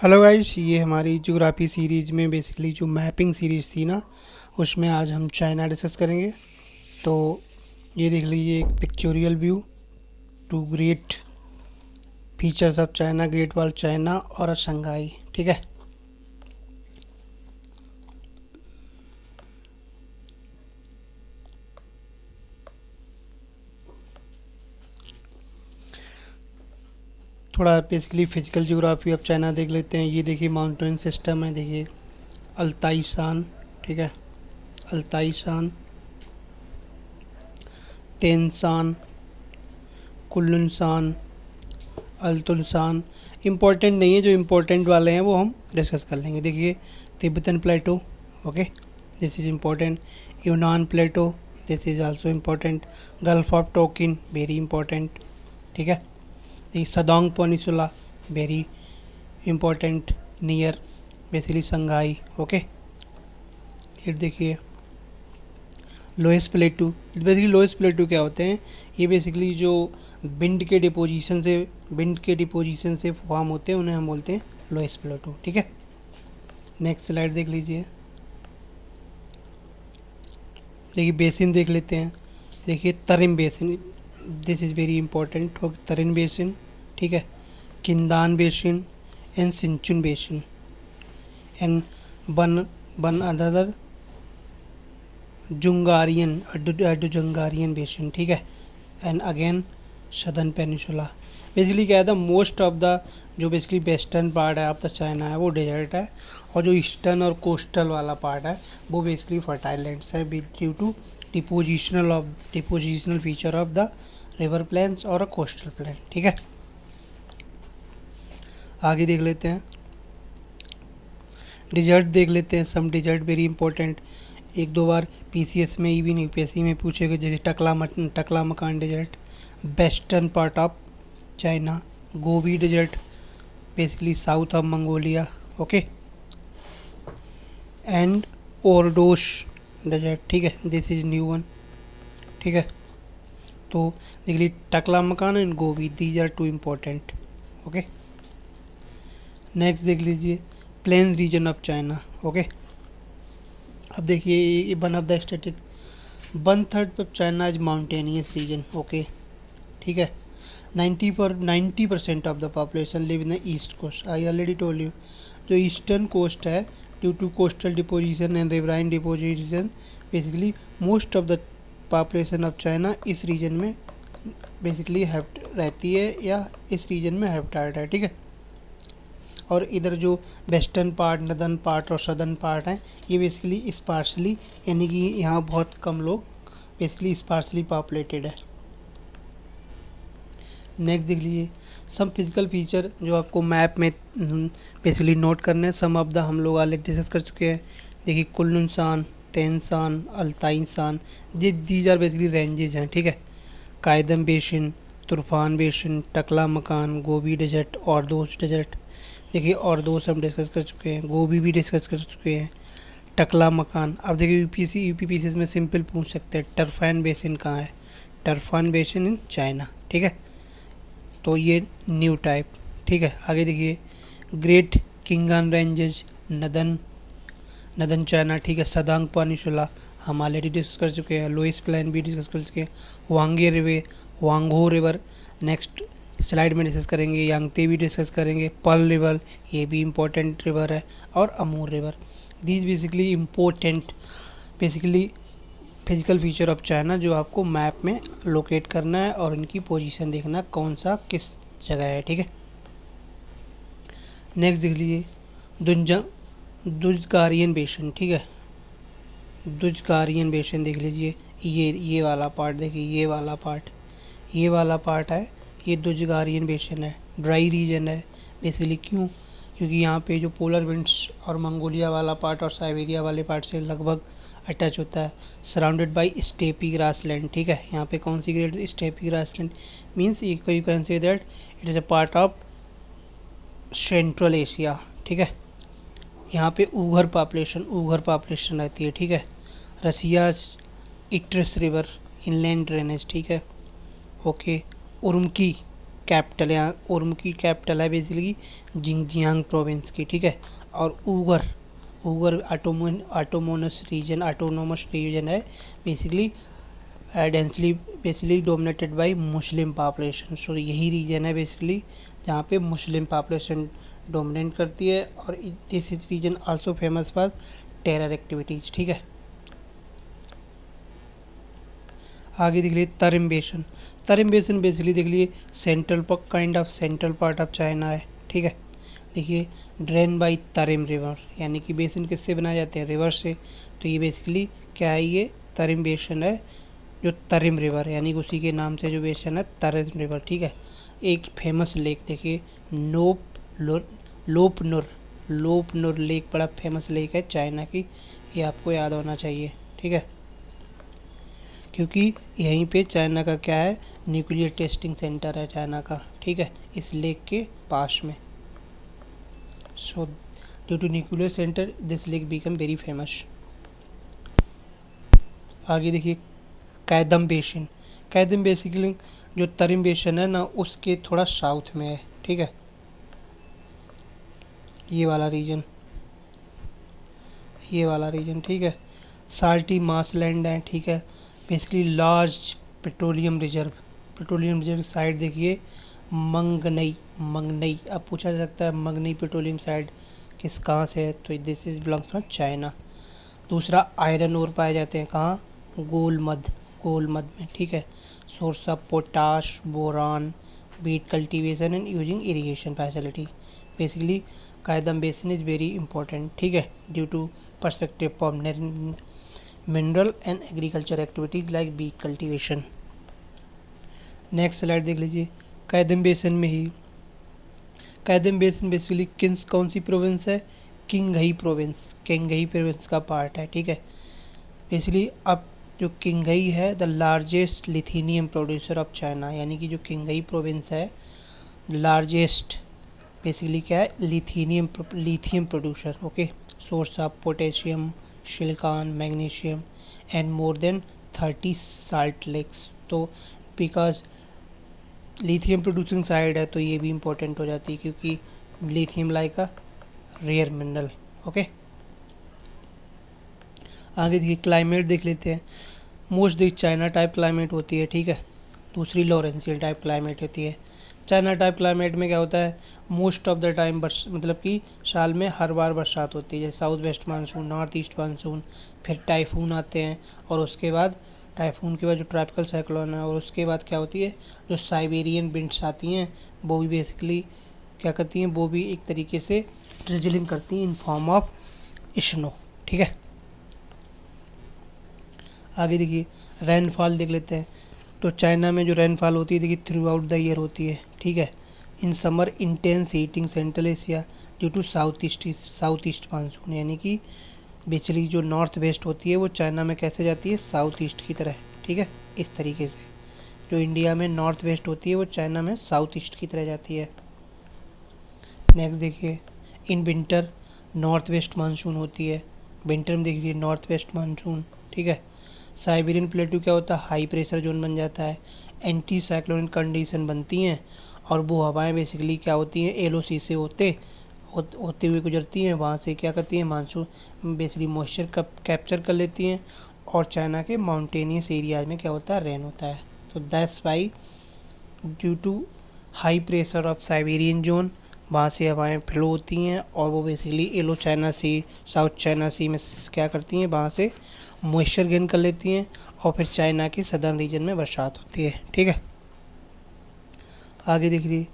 Hello guys, ये हमारी geography series में बेसिकली जो मैपिंग सीरीज थी ना, उसमें आज हम चाइना डिस्कस करेंगे। तो ये देख लीजिए एक pictorial view to great features of China, great wall China और शंघाई। ठीक है। थोड़ा basically physical geography of China देख लेते हैं। ये देखिए माउंटेन सिस्टम है, देखिए अल्ताई शान। ठीक है, अल्ताई शान, तेनसान, कुल्लुन, अल्तुनसान। इम्पोर्टेंट नहीं है, जो इम्पोर्टेंट वाले हैं वो हम डिस्कस कर लेंगे। देखिए Tibetan plateau, okay, this is important. Yunnan plateau, this is also important. Gulf of Tonkin, very important. ठीक है। देखिए Shandong peninsula, very important, near basically Shanghai. Okay. फिर देखिए loess plateau. Basically loess plateau क्या होते हैं? ये बेसिकली जो विंड के डिपोजिशन से फॉर्म होते हैं उन्हें हम बोलते हैं लोएस प्लेटू। ठीक है। नेक्स्ट स्लाइड देख लीजिए। देखिए बेसिन देख लेते हैं। देखिए Tarim basin, this is very important. Tarim basin, ठीक है, किंदान basin and Sichuan basin and one one other Dzungarian basin. ठीक है। And again southern peninsula. Basically क्या है था, मोस्ट ऑफ द जो बेसिकली वेस्टर्न पार्ट है ऑफ द चाइना है वो डेजर्ट है, और जो ईस्टर्न और कोस्टल वाला पार्ट है वो बेसिकली फर्टाइल लैंड्स है due to depositional feature of the river plains और अ कोस्टल प्लेन। ठीक है। आगे देख लेते हैं, डिजर्ट देख लेते हैं। सम डिजर्ट वेरी इंपॉर्टेंट, एक दो बार पीसीएस में इवन यूपीएससी में पूछेगा, जैसे Taklamakan desert, western part of China, Gobi desert basically south of Mongolia, okay, and Ordos desert. ठीक है, दिस इज न्यू वन। ठीक है। तो देख लीजिए Taklamakan and Gobi, these are two important. Okay. Next देख लीजिए plains region of China. Okay. अब देखिए one of the static 1/3 of China is mountainous region. Okay. ठीक है। 90% of the population live in the east coast. I already told you, जो eastern coast है due to coastal deposition and riverine deposition, basically most of the population of China इस region में basically रहती है या इस रीजन में habitat है। ठीक है। और इधर जो वेस्टर्न पार्ट, नदर्न पार्ट और सदर्न पार्ट हैं, ये बेसिकली स्पार्सली, यानी कि यहाँ बहुत कम लोग, बेसिकली स्पार्सली पॉपुलेटेड है। नेक्स्ट देख लीजिए सम फिजिकल फीचर जो आपको मैप में बेसिकली नोट करने हैं। सम ऑफ द हम लोग ऑलरेडी डिस्कस कर चुके हैं। देखिए कुल्लुनसान, तेनसान, अल्ताइनसान, दीज आर बेसिकली रेंजेस हैं। ठीक है। कायदम बेसिन, तुर्फान बेसिन, टकला मकान, गोबी डेजर्ट, ऑर्दोस डेजर्ट। देखिए ऑर्दोस हम डिस्कस कर चुके हैं, गोबी भी डिस्कस कर चुके हैं, टकला मकान। अब देखिए यूपीपीसीएस में सिंपल पूछ सकते हैं टर्फान बेसिन कहाँ है? टर्फान बेसिन इन चाइना। ठीक है। तो ये न्यू टाइप। ठीक है। आगे देखिए great Khingan ranges, northern northern China. ठीक है। सदांग पेनिनसुला हम ऑलरेडी डिस्कस कर चुके हैं, लोइस प्लेन भी डिस्कस कर चुके हैं, वांगे रिवर, वांगो रिवर नेक्स्ट स्लाइड में डिस्कस करेंगे, यांगते भी डिस्कस करेंगे, पर्ल रिवर ये भी इम्पोर्टेंट रिवर है, और Amur river. These basically important basically physical feature of China जो आपको मैप में लोकेट करना है और इनकी पोजीशन देखना कौन सा किस जगह है। ठीक है। नेक्स्ट देख लीजिए दुजगारियन बेसिन। ठीक है। दुजगारियन बेसिन देख लीजिए, ये वाला पार्ट देखिए, ये वाला पार्ट है, ये दुजगारियन बेसिन है, ड्राई रीजन है बेसिकली। क्यों? क्योंकि यहाँ पे जो पोलर विंड्स और मंगोलिया वाला पार्ट और साइबेरिया वाले पार्ट से लगभग अटैच होता है, सराउंडेड बाई स्टेपी ग्रासलैंड। ठीक है। यहाँ पे कौन सी grade? Steppe grassland means you can say that it is a part of central Asia. ठीक है। यहाँ पे ऊघर पॉपुलेशन रहती है। ठीक है। रसिया इट्रस रिवर इनलैंड ड्रेनेज। ठीक है। ओके। उर्मकी कैपिटल है, उर्मकी कैपिटल है बेसिकली जिंगजियांग प्रोविंस की, ठीक है। और ऊगर ऊगर ऑटोनोमस रीजन है basically densely basically dominated by Muslim population. So यही रीजन है बेसिकली जहाँ पे मुस्लिम पॉपुलेशन डोमिनेट करती है, और this is region also famous for terror activities, ठीक है। आगे देख लीजिए तरिम बेसन। तरिम बेसन बेसिकली देख लीजिए central kind of central part of China है, ठीक है। देखिए ड्रेन बाई तरिम रिवर, यानी कि बेसन किससे बनाए जाते हैं, रिवर से। तो ये बेसिकली क्या है, ये तरिम बेसन है, जो तरिम रिवर है, यानी उसी के नाम से जो बेसन है तरिम रिवर, ठीक है। एक फेमस लेक देखिए लोपनुर लेक बड़ा फेमस लेक है चाइना की, ये आपको याद होना चाहिए, ठीक है, क्योंकि यहीं पे चाइना का क्या है, न्यूक्लियर टेस्टिंग सेंटर है चाइना का, ठीक है, इस लेक के पास में। So due to nuclear centre this lake become very famous. आगे देखिए कैदम बेसिन। कैदम बेसिकली जो तरिम बेसिन है ना, उसके थोड़ा साउथ में है, ठीक है, ये वाला रीजन, ठीक है। साल्टी मार्शलैंड है, ठीक है, basically large petroleum reserve site देखिए मंगनई। अब पूछा जा सकता है मंगनई पेट्रोलियम साइट कहाँ से है, तो this is belongs from China. दूसरा आयरन ओर पाए जाते हैं कहाँ, गोलमद में, ठीक है। Source of potash boron beet cultivation and using irrigation facility. Basically Qaidam basin is very important, ठीक है, due to perspective for mineral and agriculture activities like beet cultivation. Next slide देख लीजिए। कायदम बेसिन में ही कायदम basin basically कौन सी province है, किंगघई province का part है, ठीक है। बेसिकली अब जो किंगघई है the largest lithium producer of China, यानी कि जो किंगघई प्रोविंस है लार्जेस्ट बेसिकली क्या है, lithium producer, okay. Source of potassium silicon magnesium and more than 30 salt lakes. तो बिकॉज लिथियम प्रोड्यूसिंग साइड है तो ये भी इम्पोर्टेंट हो जाती है, क्योंकि lithium like a rare mineral, okay. आगे देखिए क्लाइमेट देख लेते हैं। Most the China type climate होती है, ठीक है। दूसरी लॉरेंशियल टाइप क्लाइमेट होती है। चाइना टाइप क्लाइमेट में क्या होता है, मोस्ट ऑफ द टाइम मतलब कि साल में हर बार बरसात होती है, जैसे south west monsoon, north east monsoon, फिर टाइफून आते हैं, और उसके बाद टाइफून के बाद जो ट्रॉपिकल साइक्लोन है, और उसके बाद क्या होती है, जो साइबेरियन विंड्स आती हैं वो भी बेसिकली क्या करती हैं, वो भी एक तरीके से ड्रिजलिंग करती हैं इन फॉर्म ऑफ स्नो, ठीक है। आगे देखिए रेनफॉल देख लेते हैं। तो चाइना में जो रेनफॉल होती है देखिए थ्रू आउट द ईयर होती है, ठीक है। In summer intense heating central Asia due to south east monsoon, यानी कि बेसिकली जो नॉर्थ वेस्ट होती है वो चाइना में कैसे जाती है, साउथ ईस्ट की तरह, ठीक है। इस तरीके से जो इंडिया में नॉर्थ वेस्ट होती है वो चाइना में साउथ ईस्ट की तरह जाती है। नेक्स्ट देखिए in winter north west monsoon होती है, विंटर में देखिए नॉर्थ वेस्ट मानसून, ठीक है। साइबेरियन प्लेटू क्या होता है, हाई प्रेशर जोन बन जाता है, एंटी साइक्लोनिक कंडीशन बनती हैं, और वो हवाएं बेसिकली क्या होती हैं, एलओसी से होते हुए गुजरती हैं, वहाँ से क्या करती हैं, मानसून बेसिकली मॉइस्चर कैप्चर कर लेती हैं, और चाइना के माउंटेनियस एरियाज में क्या होता है, रेन होता है। तो that's why due to high pressure of Siberian zone वहाँ से हवाएं फ्लो होती हैं, और वो basically yellow China sea south China sea में क्या करती हैं, वहाँ से मॉइस्चर गेन कर लेती हैं, और फिर चाइना के सदर्न रीजन में बरसात होती है, ठीक है। आगे देखिए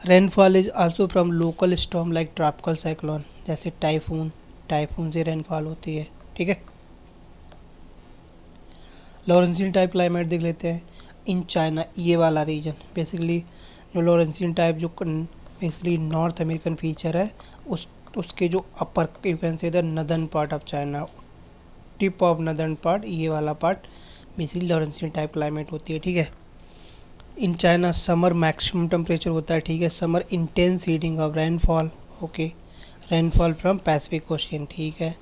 rainfall is also from local storm like tropical cyclone, जैसे टाइफून से रेनफॉल होती है, ठीक है। लॉरेंशियन टाइप क्लाइमेट देख लेते हैं इन चाइना, ये वाला रीजन बेसिकली जो लॉरेंशियन टाइप जो बेसिकली नॉर्थ अमेरिकन फीचर है, उसके जो upper you can say the northern part of China, tip of northern part, ये वाला part basically Laurentian type climate होती है, ठीक है। In China summer maximum temperature होता है, ठीक है। Summer intense heating of rainfall, okay, rainfall from Pacific Ocean, ठीक है।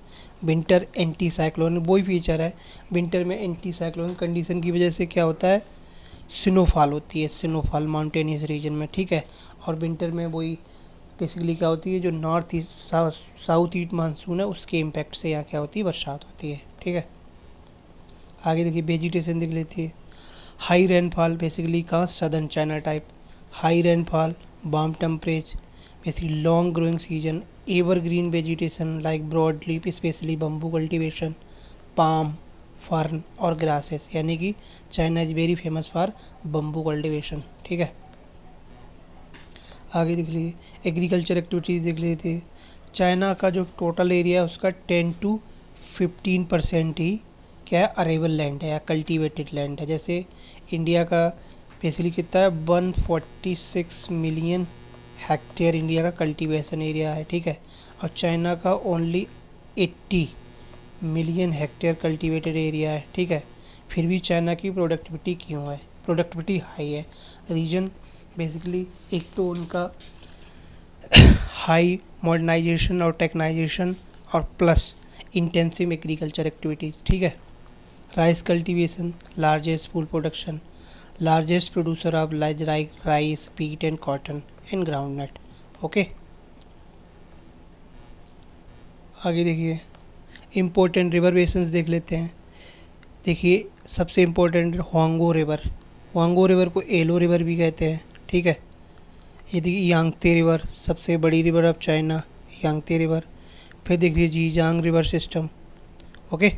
विंटर एंटी साइक्लोन वही फीचर है, विंटर में एंटी साइक्लोन कंडीशन की वजह से क्या होता है स्नोफॉल होती है, स्नोफॉल माउंटेनियस रीजन में, ठीक है। और विंटर में वही बेसिकली क्या होती है, जो north east south east monsoon है उसके इम्पैक्ट से यहाँ क्या होती है, बरसात होती है, ठीक है। आगे देखिए वेजिटेशन देख लेती है। हाई रेनफॉल बेसिकली कहाँ, southern China type. High rainfall, warm temperature, basically long growing season, evergreen vegetation like broad leaf specially bamboo cultivation, palm, fern और ग्रासेस, यानी कि China is very famous for bamboo cultivation, ठीक है। आगे देख लीजिए agriculture activities देख लेते हैं। चाइना का जो टोटल एरिया है उसका 10 to 15% ही क्या है, अरेबल लैंड है या कल्टीवेटेड लैंड है। जैसे इंडिया का बेसिकली कितना है, 146 मिलियन हेक्टेयर इंडिया का कल्टीवेशन एरिया है, ठीक है। और चाइना का only 80 million hectare cultivated area है, ठीक है। फिर भी चाइना की प्रोडक्टिविटी क्यों है, प्रोडक्टिविटी हाई है। रीजन बेसिकली एक तो उनका हाई मॉडर्नाइजेशन और टेक्नाइजेशन और प्लस इंटेंसिव एग्रीकल्चर एक्टिविटीज़, ठीक है। Rice cultivation, largest food production, largest producer of rice, wheat and cotton and groundnut, okay. आगे देखिए इम्पोर्टेंट रिवर बेसिन्स देख लेते हैं। देखिए सबसे इम्पोर्टेंट हुआंगो रिवर, हुआंगो रिवर को एलो रिवर भी कहते हैं, ठीक है। ये देखिए यांगत्से रिवर, सबसे बड़ी river of China, Yangtse river. फिर देखिए जीजांग रिवर सिस्टम, ओके।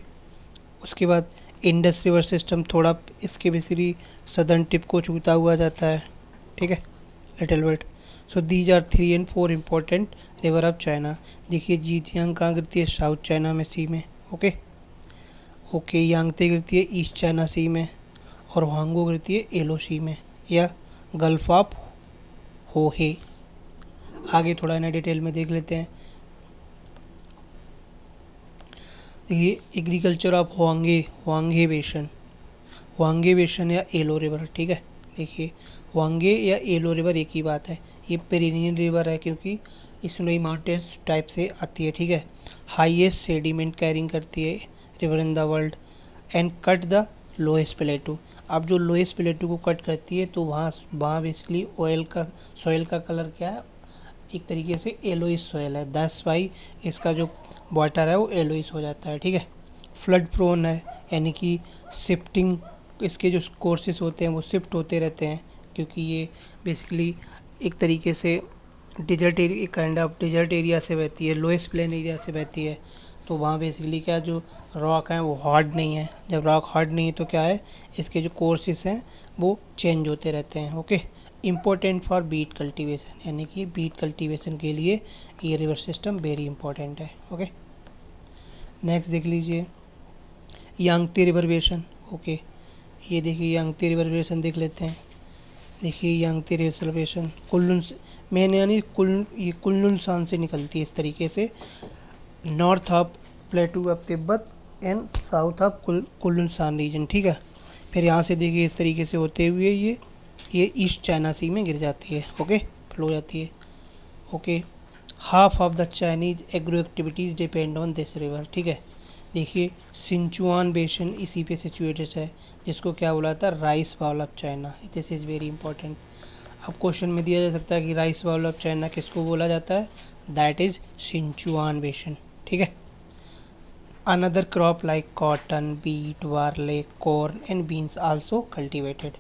उसके बाद इंडस रिवर सिस्टम, थोड़ा इसके बेसिकली सदर्न टिप को छूता हुआ जाता है, ठीक है, little bit. So these are 3 and 4 important river of China. देखिए जीजियांग कहाँ गिरती है, साउथ चाइना में सी में, ओके ओके। यांगत्से गिरती है ईस्ट चाइना सी में, और हुआंगो गिरती है एलो सी में या गल्फ ऑफ होहे। आगे थोड़ा ना डिटेल में देख लेते हैं। देखिए एग्रीकल्चर ऑफ हुआंगे, हुआंगे बेसन, हुआंगे बेसन या एलो रिवर, ठीक है। देखिए हुआंगे या एलो रिवर एक ही बात है। ये पेरिनियन रिवर है क्योंकि स्नोई माउंटेन टाइप से आती है, ठीक है। हाईएस्ट सेडिमेंट कैरिंग करती है river in the world and cut the lowest प्लेटू। अब जो लोएस्ट प्लेटू को कट करती है तो वहाँ वहाँ बेसिकली ऑयल का सॉइल का कलर क्या है, एक तरीके से येलोइश सॉइल है, दैट्स वाई इसका जो वाटर है वो येलोइश हो जाता है, ठीक है। फ्लड प्रोन है, यानी कि शिफ्टिंग, इसके जो कोर्सेस होते हैं वो शिफ्ट होते रहते हैं क्योंकि ये बेसिकली एक तरीके से desert area, kind of desert area से बहती है, लोएस्ट प्लेन एरिया से बहती है। तो वहाँ बेसिकली क्या, जो रॉक हैं वो हार्ड नहीं है। जब रॉक हार्ड नहीं है तो क्या है, इसके जो कोर्सेस हैं वो चेंज होते रहते हैं, okay. Important for beet cultivation, यानी कि बीट कल्टीवेशन के लिए ये रिवर सिस्टम वेरी इंपॉर्टेंट है, ओके। नेक्स्ट देख लीजिए यांगत्से रिवर बेसन, ओके। ये देखिए यांगत्से रिवर बेसन देख लेते हैं। देखिए यांगत्से रिवर बेसन कुल्लून मेन, यानी ये कुल्लून सान से निकलती है इस तरीके से, north of plateau of Tibet and south of Kunlun Shan region, ठीक है। फिर यहाँ से देखिए इस तरीके से होते हुए ये ईस्ट चाइना सी में गिर जाती है, ओके, फ्लो जाती है, okay. Half of the Chinese agro activities depend on this river, ठीक है। देखिए सिंचुआन बेसन इसी पे सिचुएटेड है, जिसको क्या बोला था, rice bowl of China. This is very important. अब क्वेश्चन में दिया जा सकता है कि राइस बाउल ऑफ चाइना किसको बोला जाता है, दैट इज़ सिंचुआन बेसन, ठीक है। Another crop like cotton, beet, barley, corn and beans also cultivated.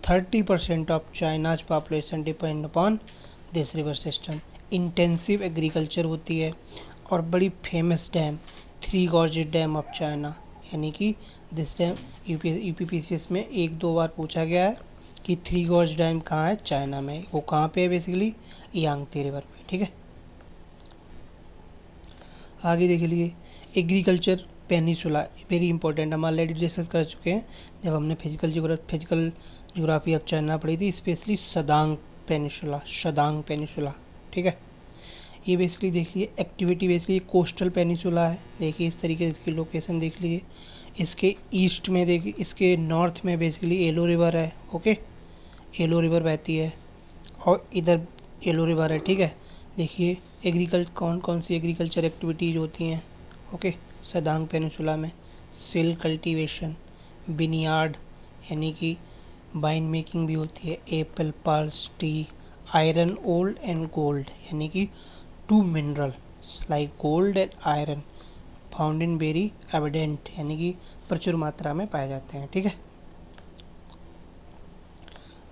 30% of China's population depend upon this river system। Intensive agriculture होती है। और बड़ी famous dam, three gorges dam of China, यानी कि this dam UPPCS में 1-2 बार पूछा गया है कि थ्री गॉर्ज डैम कहाँ है चाइना में, वो कहाँ पे है, बेसिकली यांगत्से रिवर पे, ठीक है। आगे देख लीजिए एग्रीकल्चर पेनिसुला, वेरी इंपॉर्टेंट, हम ऑलरेडी डिस्कस कर चुके हैं जब हमने फिजिकल ज्योग्राफी ऑफ चाइना पढ़ी थी, स्पेशली सदांग पेनिसुला, ठीक है। ये बेसिकली देख लिए एक्टिविटी, बेसिकली कोस्टल पेनिसुला है। देखिए इस तरीके से इसकी लोकेशन देख लिए। इसके ईस्ट में देखिए, इसके नॉर्थ में बेसिकली येलो रिवर है, ओके, येलो रिवर बहती है और इधर येलो रिवर है, ठीक है। देखिए कौन कौन सी एग्रीकल्चर एक्टिविटीज़ होती हैं, ओके, सदांग पेनिसुला में। सिल्क कल्टीवेशन, बिनियार्ड, यानी कि वाइन मेकिंग भी होती है, apple pulse tea, iron old and gold, यानी कि two mineral like gold and iron found in very evident, यानी कि प्रचुर मात्रा में पाए जाते हैं। ठीक है,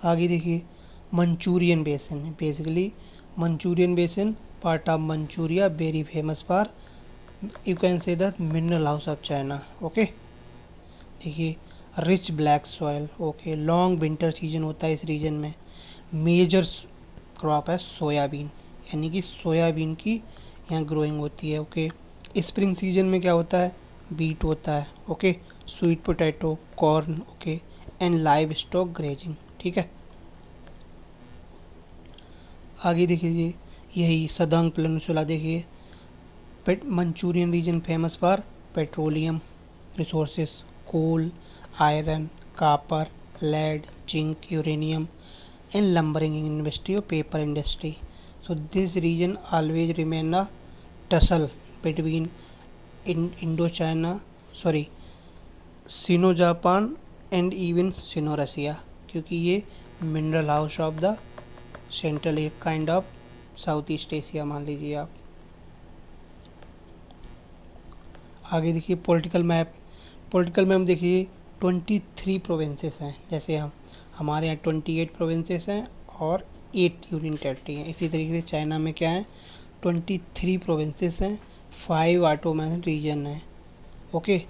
आगे देखिए Manchurian basin. Basically Manchurian basin part of Manchuria, very famous for, you can say the mineral house of China. Okay, देखिए rich black soil. Okay, long winter season होता है इस रीजन में। मेजर क्रॉप है सोयाबीन, यानी कि soybean की यहाँ ग्रोइंग होती है। ओके, स्प्रिंग सीजन में क्या होता है, बीट होता है। Okay, sweet potato, corn, okay, and livestock grazing. ठीक है, आगे देखिए यही सदांग पेनिनसुला। देखिए Manchurian region famous for petroleum resources, coal, iron, copper, lead, zinc, uranium, and lumbering industry or paper industry. So this region always remain a tussle between Indochina, sorry, Sino-Japan and even Sino-Russia, क्योंकि ये mineral house of the central kind of south east Asia मान लीजिए आप। आगे देखिए political map. Political map देखिए 23 provinces हैं, जैसे हमारे यहाँ 28 प्रोविंसेस हैं और 8 यूनियन टेरिटरी हैं। इसी तरीके से चाइना में क्या है, 23 प्रोविंसेस हैं, 5 ऑटोनॉमस रीजन हैं। ओके,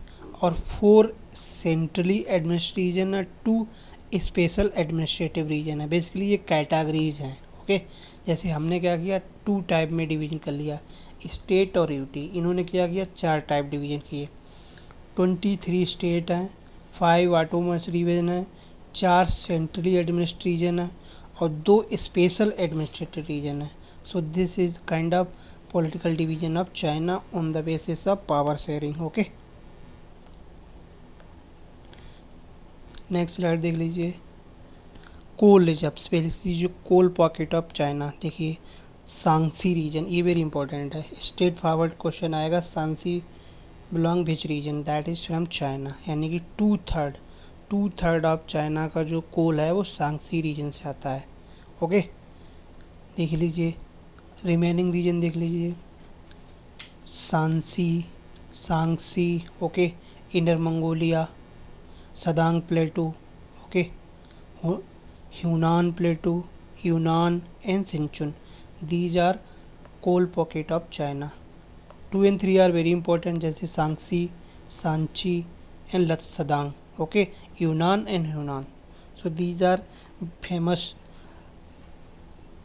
और 4 सेंट्रली एडमिनिस्ट्रेटिव रीजन है, 2 स्पेशल एडमिनिस्ट्रेटिव रीजन है। बेसिकली ये कैटेगरीज हैं। ओके, जैसे हमने क्या किया, 2 टाइप में डिवीजन कर लिया, स्टेट और यूटी। इन्होंने क्या किया, 4 टाइप डिवीजन किए। 23 स्टेट हैं, 5 ऑटोनॉमस रीजन है, 4 सेंट्रली एडमिनिस्ट्रेटिव रीजन है और 2 स्पेशल एडमिनिस्ट्रेटिव रीजन है। So this is kind of political division of China on the basis of power sharing. Okay, next slide देख लीजिए। कोल रिजर्व्स, बेसिकली जो कोल pocket of China. देखिए Shanxi region, ये very important है, straight forward question आएगा। Shanxi belong which region, that is from China, यानी कि 2/3 of China का जो कोल है वो सांसी रीजन से आता है। ओके, देख लीजिए रिमेनिंग रीजन देख लीजिए, Shanxi, okay, inner Mongolia, Shandong plateau, okay, Hunan plateau, Yunnan and Sichuan. These are coal pocket of China. 2 and 3 are very important, जैसे Shanxi, Shaanxi and Shandong. Okay, Yunnan and Hunan. So these are famous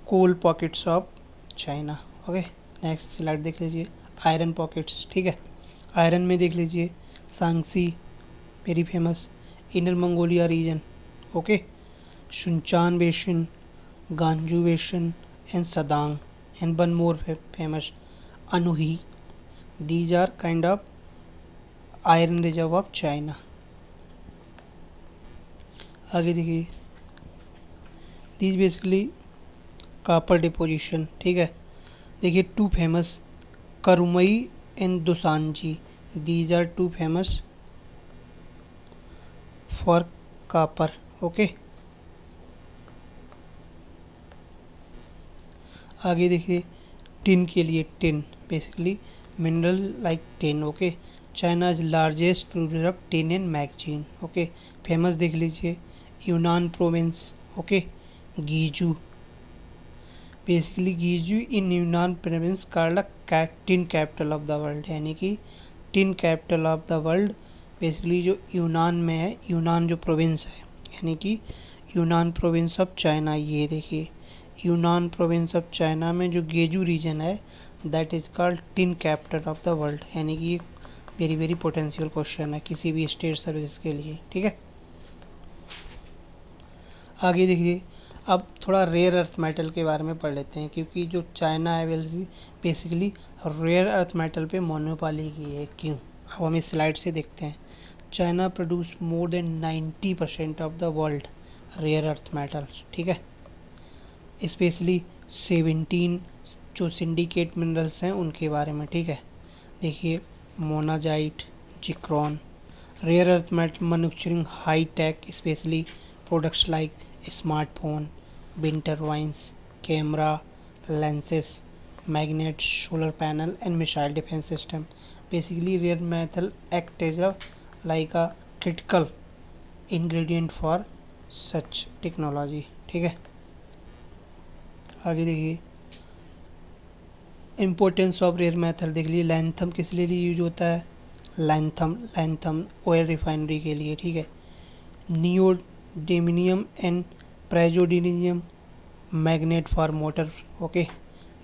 coal pockets of China. Okay, next slide देख लीजिए, iron pockets. ठीक है, iron में देख लीजिए Shanxi very famous, inner Mongolia region, okay, Sichuan basin, Gansu basin and Shandong, and one more famous Anhui. These are kind of iron reserve of China. आगे देखिए these basically copper deposition. ठीक है, देखिए 2 famous, Karamay and दोसांजी। These are 2 famous for copper. Okay, आगे देखिए tin के लिए, tin basically mineral like tin. Okay, China is largest producer of tin and magazine. Okay, famous देख लीजिए Yunnan province, okay, Gejiu. Basically Gejiu in Yunnan province called tin capital of the world, यानी कि tin capital of the world basically जो Yunnan में है, यूनान जो province है, यानी कि यूनान प्रोविंस ऑफ चाइना। ये देखिए यूनान प्रोविंस ऑफ चाइना में जो गेजू रीजन है that is called tin capital of the world, यानी कि वेरी वेरी पोटेंशियल क्वेश्चन है किसी भी स्टेट सर्विस के लिए। ठीक है, आगे देखिए अब थोड़ा रेयर अर्थ मेटल के बारे में पढ़ लेते हैं, क्योंकि जो चाइना है बेसिकली रेयर अर्थ मेटल पे मोनोपोली की है। क्यों, अब हम इस स्लाइड से देखते हैं। China produce more than 90% of the world rare earth metals. ठीक है, स्पेशली 17 जो सिंडिकेट मिनरल्स हैं उनके बारे में। ठीक है, देखिए monazite, zircon, rare earth metal manufacturing high tech specially products like smartphone, wind turbines, camera, lenses, magnets, solar panel, and missile defense system. Basically, rare metal act as a like a critical ingredient for such technology. ठीक है, आगे देखिए importance of rare methyl देख लीजिए। लैंथम किस लिए use होता है? लैंथम ऑयल रिफाइनरी के लिए। ठीक है, neodymium and praseodymium magnet for motor. Okay,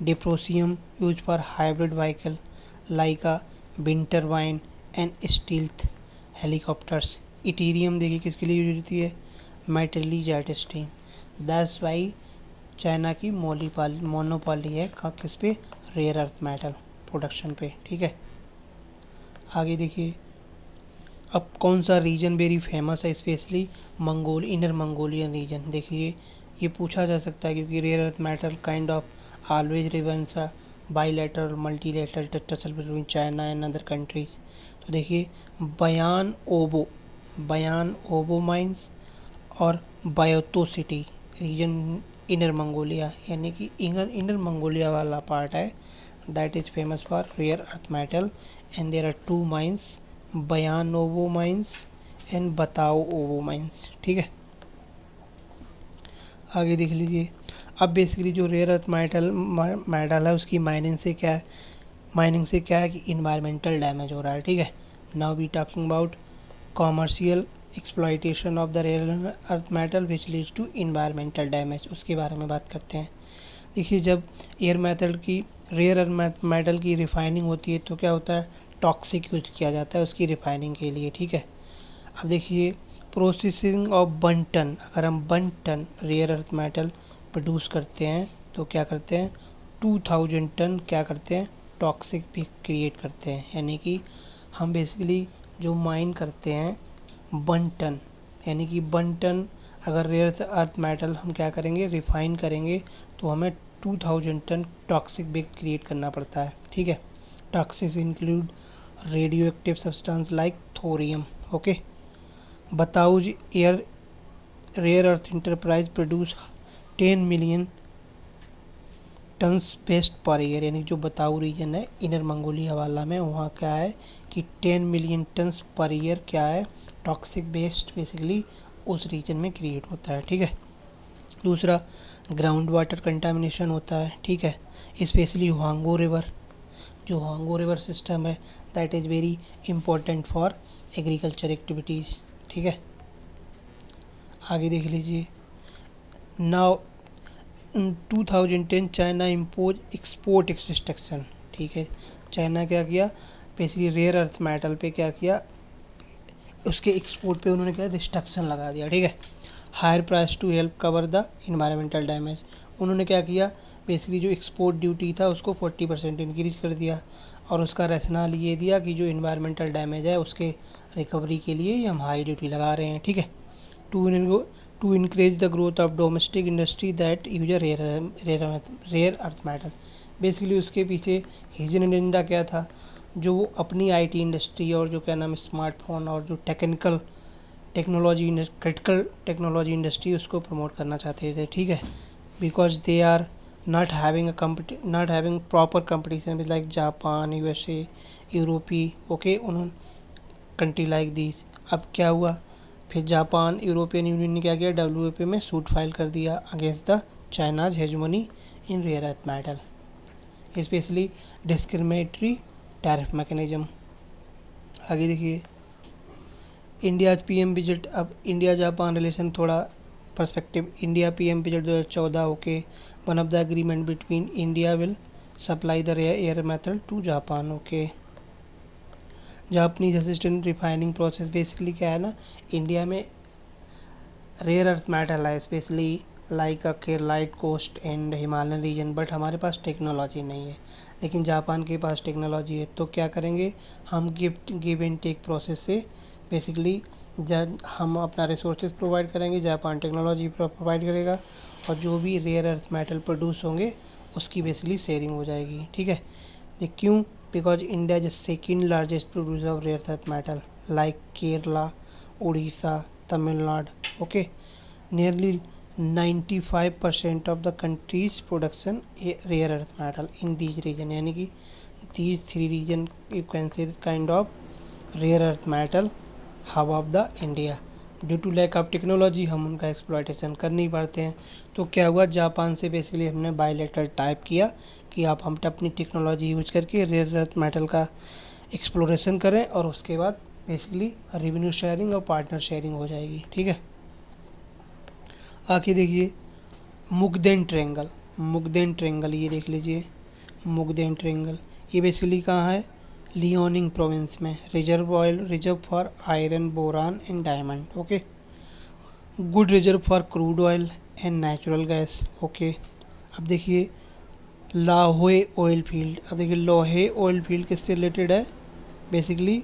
dysprosium use for hybrid vehicle like a wind turbine and stealth helicopters. Yttrium देखिए किसके लिए यूज होती है? मेटली jet stream. That's why China की मोनोपोली है किस पे? रेयर अर्थ मेटल प्रोडक्शन पे। ठीक है, आगे देखिए अब कौन सा रीजन वेरी फेमस है स्पेशली? Inner Mongolian region. देखिए ये पूछा जा सकता है क्योंकि rare earth metal kind of always रिवेंस bilateral multilateral tussle between China and other countries. तो देखिए बयान ओबो माइंस और Baotou city region inner Mongolia, यानी कि इनर मंगोलिया वाला पार्ट है, that is famous for rare earth metal and there are two mines, Bayan Obo mines and बताओ ओबो mines. ठीक है, आगे देख लीजिए अब बेसिकली जो रेयर अर्थ मेटल है उसकी माइनिंग से क्या है कि इन्वायरमेंटल डैमेज हो रहा है। ठीक है, now we talking about commercial exploitation of the rare earth metal which leads to environmental damage, उसके बारे में बात करते हैं। देखिए जब रेयर अर्थ मेटल की रिफाइनिंग होती है तो क्या होता है? टॉक्सिक यूज किया जाता है उसकी रिफाइनिंग के लिए। ठीक है, अब देखिए प्रोसेसिंग ऑफ 1 टन, अगर हम 1 ton rare earth metal produce करते हैं तो क्या करते हैं? 2000 टन क्या करते हैं? टॉक्सिक भी क्रिएट करते हैं। यानी कि हम बेसिकली जो माइन करते हैं 1 टन, यानी कि 1 टन अगर रेयर अर्थ मेटल हम क्या करेंगे? रिफाइन करेंगे तो हमें 2000 टन टॉक्सिक वेस्ट क्रिएट करना पड़ता है। ठीक है, toxics include radio active substance like thorium. Okay, Baotou जी rare earth enterprise produce 10 million tons waste per year, यानी जो बताओ रीजन है इनर मंगोलिया वाला में, वहाँ क्या है कि 10 मिलियन टन्स पर ईयर क्या है? टॉक्सिक वेस्ट बेसिकली उस रीजन में क्रिएट होता है। ठीक है, दूसरा ग्राउंड वाटर कंटामिनेशन होता है। ठीक है, स्पेशली हुआंगो रिवर सिस्टम है, that is very important for agriculture activities. ठीक है, आगे देख लीजिए now 2010 China impose export restriction. ठीक है, चाइना क्या किया? बेसिकली रेयर अर्थ मेटल पे क्या किया? उसके एक्सपोर्ट पे उन्होंने क्या रिस्ट्रिक्शन लगा दिया। ठीक है, higher price to help cover the environmental damage. उन्होंने क्या किया? बेसिकली जो एक्सपोर्ट ड्यूटी था उसको 40% इंक्रीज कर दिया और उसका रैशनल ये दिया कि जो इन्वायरमेंटल डैमेज है उसके रिकवरी के लिए हम हाई ड्यूटी लगा रहे हैं। ठीक है, to increase the growth of domestic industry that use rare earth metal. Basically उसके पीछे हिजन एजेंडा क्या था? जो वो अपनी आईटी इंडस्ट्री और जो क्या नाम स्मार्टफोन और जो क्रिटिकल टेक्नोलॉजी इंडस्ट्री उसको प्रमोट करना चाहते थे। ठीक है, because they are not having proper competition with like Japan, USA, Europe. Okay, उन्होंने कंट्री लाइक दिस। अब क्या हुआ? फिर जापान यूरोपियन यूनियन ने क्या किया? WTO में सूट फाइल कर दिया against the China's hegemony in rare earth metal, specially discriminatory tariff mechanism. आगे देखिए इंडिया PM विजिट। अब इंडिया जापान रिलेशन थोड़ा पर्सपेक्टिव। India PM visit 2014। ओके, one of the agreement between India will supply the rare metal to Japan. Okay, Japanese assistant refining process. Basically क्या है ना, India में rare earth metal है specially like a Keralite coast and Himalayan region, but हमारे पास technology नहीं है, लेकिन Japan के पास टेक्नोलॉजी है। तो क्या करेंगे हम? गिव एंड टेक प्रोसेस से बेसिकली हम अपना रिसोर्सेज प्रोवाइड करेंगे, जापान टेक्नोलॉजी प्रोवाइड करेगा और जो भी रेयर अर्थ मेटल प्रोड्यूस होंगे उसकी बेसिकली शेयरिंग हो जाएगी। ठीक है, देख क्यों? Because India is second largest producer of rare earth metal like Kerala, Orissa, Tamil Nadu. Okay, Nearly 95% of the country's production rare earth metal in these region, यानी कि these three region you can say kind of rare earth metal hub of the India. Due to lack of technology हम उनका exploitation कर नहीं पाते हैं। तो क्या हुआ, जापान से बेसिकली हमने बायलैटरल टाइप किया कि आप हम अपनी टेक्नोलॉजी यूज करके रेयर अर्थ मेटल का एक्सप्लोरेशन करें और उसके बाद बेसिकली रेवेन्यू शेयरिंग और पार्टनर शेयरिंग हो जाएगी। ठीक है, आगे देखिए मुगदेन ट्रेंगल। मुगदेन ट्रेंगल ये देख लीजिए, मुगदेन ट्रेंगल ये बेसिकली कहाँ है, लियोनिंग प्रोविंस में। Reserve oil, reserve for iron, boron and diamond. Okay, good reserve for crude oil and natural gas. Okay, अब देखिए लाहोए ऑयल फील्ड। अब देखिए लोहे ऑयल फील्ड किससे रिलेटेड है, बेसिकली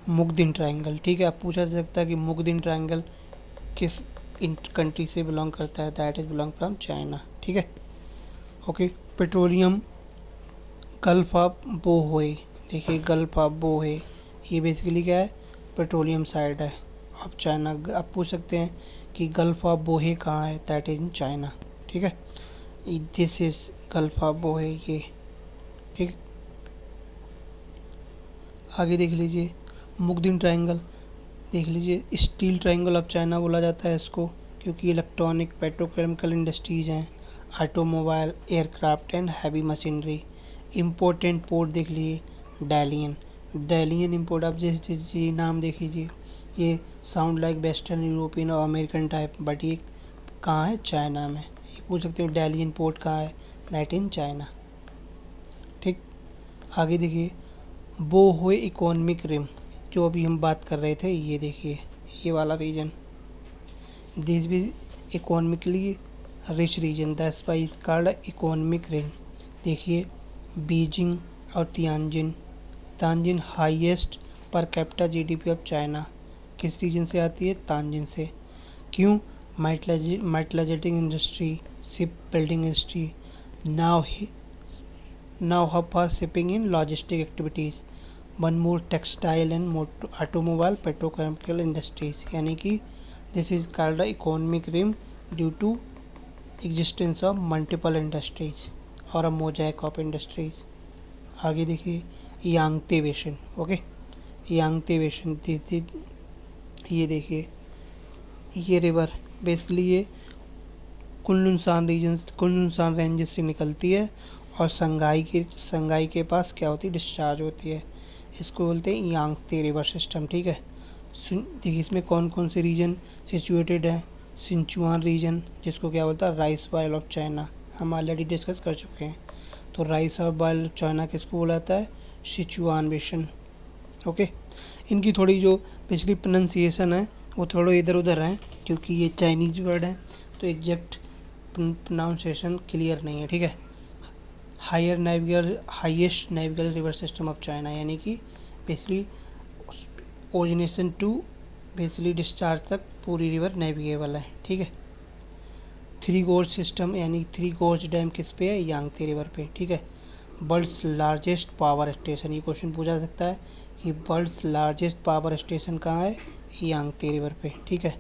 मुगदिन ट्रायंगल। ठीक है, अब पूछा जा सकता है कि मुगदिन ट्रायंगल किस कंट्री से बिलोंग करता है, that is belong from China. ठीक है, okay. Petroleum, gulf of Bohai. देखिए गल्फ ऑफ बोहे ये बेसिकली क्या है, पेट्रोलियम साइड है ऑफ चाइना। आप पूछ सकते हैं कि गल्फ ऑफ बोहे कहाँ है, दैट इज इन चाइना। ठीक है, दिस इज गल्फ ऑफ बोहे ये। ठीक, आगे देख लीजिए मुगदिन ट्रायंगल। देख लीजिए स्टील ट्रायंगल ऑफ चाइना बोला जाता है इसको, क्योंकि इलेक्ट्रॉनिक, पेट्रोकेमिकल इंडस्ट्रीज़ हैं, automobile, aircraft and heavy machinery. Important port देख लीजिए डेलियन। डेलियन इम्पोर्ट, आप जैसे नाम देख लीजिए, ये साउंड लाइक वेस्टर्न यूरोपियन और अमेरिकन टाइप, बट ये कहाँ है, चाइना में। ये पूछ सकते हो डेलियन पोर्ट कहाँ है, दैट इन चाइना। ठीक, आगे देखिए बोहोए इकोनॉमिक रिम, जो अभी हम बात कर रहे थे, ये देखिए ये वाला रीजन, दिस भी economically rich region, that's why it's called economic ring. देखिए बीजिंग और Tianjin. Tianjin highest per capita GDP of China किस रीजन से आती है, तांजिन से। क्यों, metallurgical industry, ship building industry, now hub for shipping in logistic activities, one more textile and automobile, petrochemical industries. यानी कि this is called economic rim due to existence of multiple industries और a mosaic of industries. आगे देखिए Yangtse basin. Okay, Yangtse basin, ये देखिए ये river basically ये कुनलुनसान reason, कुनलुनसान ranges से निकलती है और संगाई के पास क्या होती है, डिस्चार्ज होती है। इसको बोलते हैं यांगत्से रिवर सिस्टम। ठीक है, देखिए इसमें कौन कौन से रीजन सिचुएटेड है, सिंचुआन रीजन, जिसको क्या बोलता है, राइस वाइल ऑफ चाइना, हम ऑलरेडी डिस्कस कर चुके हैं। तो rice of while of China किसको बोला जाता है, सिचुआन बेसिन। ओके, इनकी थोड़ी जो बेसिकली प्रोनाउंसिएशन है वो थोड़ा इधर उधर है, क्योंकि ये चाइनीज वर्ड है तो एग्जैक्ट प्रोनाउंसिएशन क्लियर नहीं है। ठीक है, highest navigable river system of China, यानी कि basically origination to basically discharge तक पूरी रिवर नेविगेबल है। ठीक है, थ्री गोर्ज सिस्टम, यानी थ्री गोर्ज डैम किस पे है, यांगत्से रिवर पे। ठीक है, वर्ल्ड्स लार्जेस्ट पावर स्टेशन, ये क्वेश्चन पूछा सकता है कि वर्ल्ड्स लार्जेस्ट पावर स्टेशन कहाँ है, यांगत्से रिवर पे। ठीक है,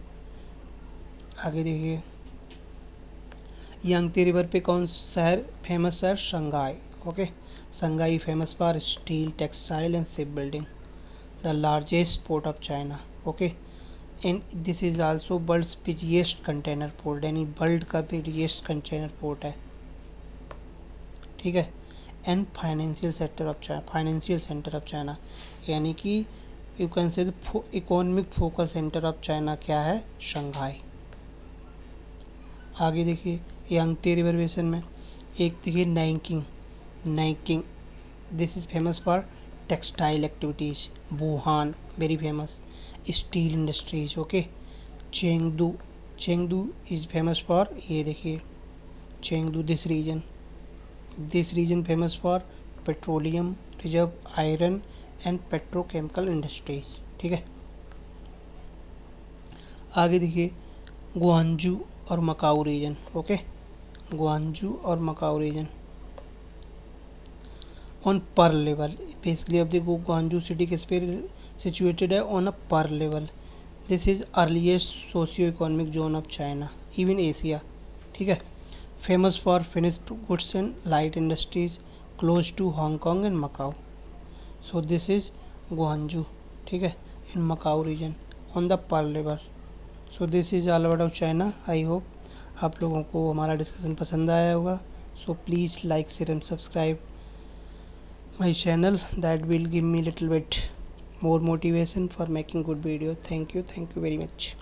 आगे देखिए यांगत्से रिवर पे कौन शहर फेमस है, Shanghai. Okay, Shanghai famous for steel, textile and ship building, the largest port of China. Okay, and this is also world's busiest container port, यानी वर्ल्ड का बिजिएस्ट कंटेनर पोर्ट है। ठीक है, and financial centre of China, यानी कि you can say the economic focus centre of China क्या है, Shanghai. आगे देखिए यांगत्से रिवर बेसिन में एक देखिए Nanking, this is famous for textile activities, Wuhan very famous, steel industries. Okay, Chengdu is famous for, ये देखिए Chengdu, this region famous for petroleum, reserve iron and petrochemical industries. ठीक है, आगे देखिए ग्वांजू और मकाऊ रीजन। ओके, ग्वांजू और मकाऊ रीजन ऑन पर level, basically अब देखो ग्वांजू सिटी किस पे सिचुएटेड है, on a par level, this is earliest socio economic zone of China, even Asia, ठीक है। Famous for finished goods and light industries, close to Hong Kong and Macao. So this is Guangzhou, ठीक है, in Macao region on the Pearl River. So this is all about of China. I hope आप लोगों को हमारा discussion पसंद आया होगा। So please like share and subscribe my channel, that will give me little bit more motivation for making good video. Thank you very much.